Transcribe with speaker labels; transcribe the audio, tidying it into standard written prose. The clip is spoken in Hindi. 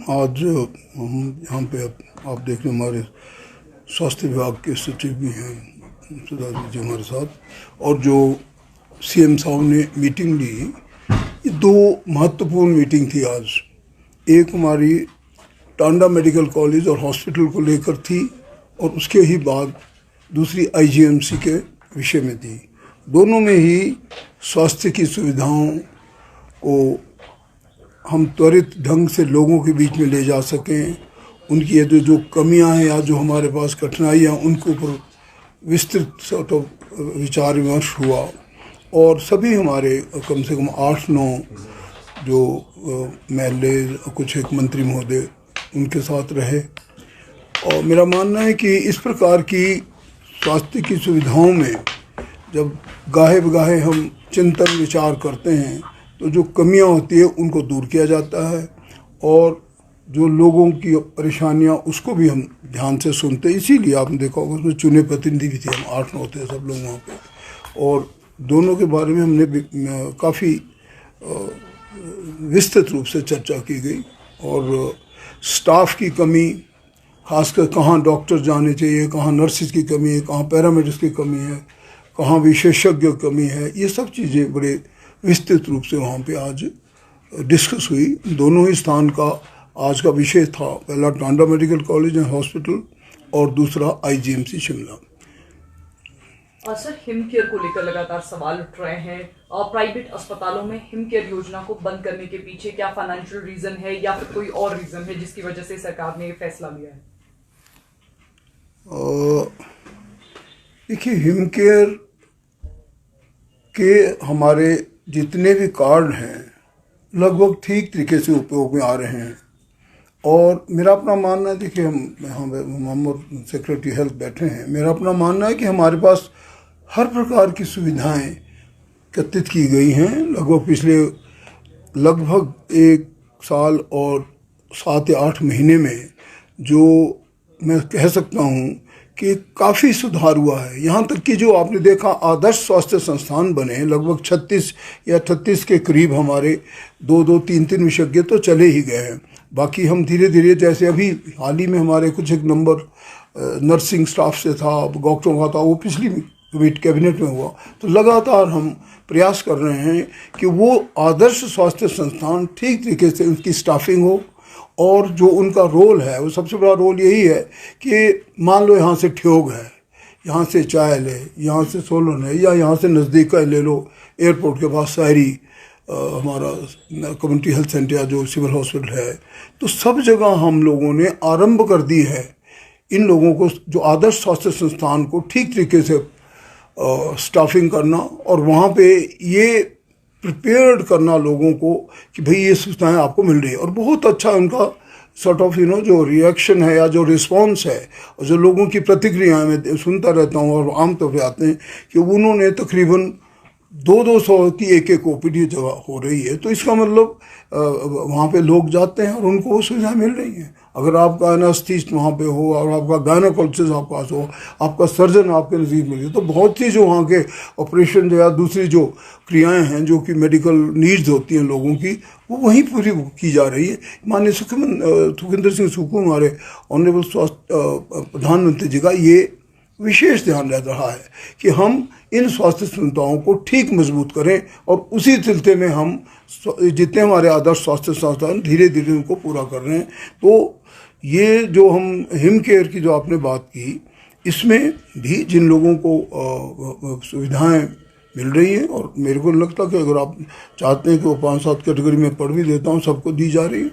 Speaker 1: आज हम यहाँ पे आप देख रहे हैं हमारे स्वास्थ्य विभाग के सचिव भी हैं सुधा जी हमारे साथ, और जो सीएम साहब ने मीटिंग ली, ये दो महत्वपूर्ण मीटिंग थी आज। एक हमारी टांडा मेडिकल कॉलेज और हॉस्पिटल को लेकर थी, और उसके ही बाद दूसरी आईजीएमसी के विषय में थी। दोनों में ही स्वास्थ्य की सुविधाओं को हम त्वरित ढंग से लोगों के बीच में ले जा सकें, उनकी ये जो कमियां हैं या जो हमारे पास कठिनाइयाँ, उनके ऊपर विस्तृत सॉर्ट ऑफ विचार विमर्श हुआ। और सभी हमारे कम से कम 8-9 जो एमएलए, कुछ एक मंत्री महोदय उनके साथ रहे। और मेरा मानना है कि इस प्रकार की स्वास्थ्य की सुविधाओं में जब गाहे बगाहे हम चिंतन विचार करते हैं तो जो कमियां होती है उनको दूर किया जाता है, और जो लोगों की परेशानियां उसको भी हम ध्यान से सुनते हैं। इसीलिए आपने देखा होगा उसमें चुने प्रतिनिधि भी थे, हम 8-9 थे सब लोग वहाँ पे, और दोनों के बारे में हमने काफ़ी विस्तृत रूप से चर्चा की गई। और स्टाफ की कमी, खासकर कहाँ डॉक्टर जाने चाहिए, कहाँ नर्सिस की कमी है, कहाँ पैरामेडिक्स की कमी है, कहाँ विशेषज्ञ कमी है, ये सब चीज़ें बड़े विस्तृत रूप से वहाँ पे आज डिस्कस हुई। दोनों ही स्थान का आज का विषय था, पहला Tanda medical college and hospital और दूसरा IGMC Shimla.
Speaker 2: Sir, him care को लेकर लगातार सवाल उठ रहे हैं। प्राइवेट अस्पतालों में हिम केयर योजना को बंद करने के पीछे क्या फाइनेंशियल रीजन है या फिर कोई और रीजन है जिसकी वजह से सरकार ने ये फैसला लिया है?
Speaker 1: देखिए, हिम केयर के हमारे जितने भी कार्ड हैं लगभग ठीक तरीके से उपयोग में आ रहे हैं। और मेरा अपना मानना है, देखिए हम और सेक्रेटरी हेल्थ बैठे हैं, मेरा अपना मानना है कि हमारे पास हर प्रकार की सुविधाएं एकत्रित की गई हैं। लगभग पिछले 1 साल और 7 या 8 महीने में जो मैं कह सकता हूँ कि काफ़ी सुधार हुआ है। यहाँ तक कि जो आपने देखा आदर्श स्वास्थ्य संस्थान बने, लगभग 36 या 38 के करीब हमारे 2-2, 3-3 विशेषज्ञ तो चले ही गए हैं। बाकी हम धीरे धीरे, जैसे अभी हाल ही में हमारे कुछ एक नंबर नर्सिंग स्टाफ से था, डॉक्टरों का था, वो पिछली कैबिनेट में हुआ। तो लगातार हम प्रयास कर रहे हैं कि वो आदर्श स्वास्थ्य संस्थान ठीक तरीके से उनकी स्टाफिंग हो, और जो उनका रोल है वो सबसे बड़ा रोल यही है कि मान लो यहाँ से ठियोग है, यहाँ से चायल है, यहाँ से सोलन है, या यहाँ से नज़दीक का ले लो एयरपोर्ट के पास सारी हमारा कम्युनिटी हेल्थ सेंटर या जो सिविल हॉस्पिटल है, तो सब जगह हम लोगों ने आरंभ कर दी है इन लोगों को, जो आदर्श स्वास्थ्य संस्थान को ठीक तरीके से स्टाफिंग करना, और वहाँ पे ये प्रिपेयर्ड करना लोगों को कि भाई ये सुविधाएं आपको मिल रही है। और बहुत अच्छा उनका सॉर्ट ऑफ जो रिएक्शन है या जो रिस्पांस है, और जो लोगों की प्रतिक्रियाएं मैं सुनता रहता हूँ, और आमतौर पर आते हैं कि उन्होंने तकरीबन 200 की एक ओपीडी जगह हो रही है। तो इसका मतलब वहाँ पे लोग जाते हैं और उनको वो सुविधाएँ मिल रही हैं। अगर आपका एनास्थीस्ट वहाँ पे हो, और आपका गायनोकोलॉजिस्ट आपके पास हो, आपका सर्जन आपके नज़दीक मिले, तो बहुत सी जो वहाँ के ऑपरेशन या दूसरी जो क्रियाएं हैं जो कि मेडिकल नीड्स होती हैं लोगों की, वो वहीं पूरी की जा रही है। माननीय सुखविंदर सिंह सुक्खू, हमारे ऑनरेबल स्वास्थ्य प्रधानमंत्री जी का ये विशेष ध्यान रह रहा है कि हम इन स्वास्थ्य सुविधाओं को ठीक मजबूत करें, और उसी सिलसिले में हम जितने हमारे आदर्श स्वास्थ्य संस्थान धीरे धीरे उनको पूरा कर रहे हैं। तो ये जो हम हिम केयर की जो आपने बात की, इसमें भी जिन लोगों को सुविधाएं मिल रही हैं, और मेरे को लगता है कि अगर आप चाहते हैं कि वो 5-7 कैटेगरी में पढ़ भी देता हूँ, सबको दी जा रही है।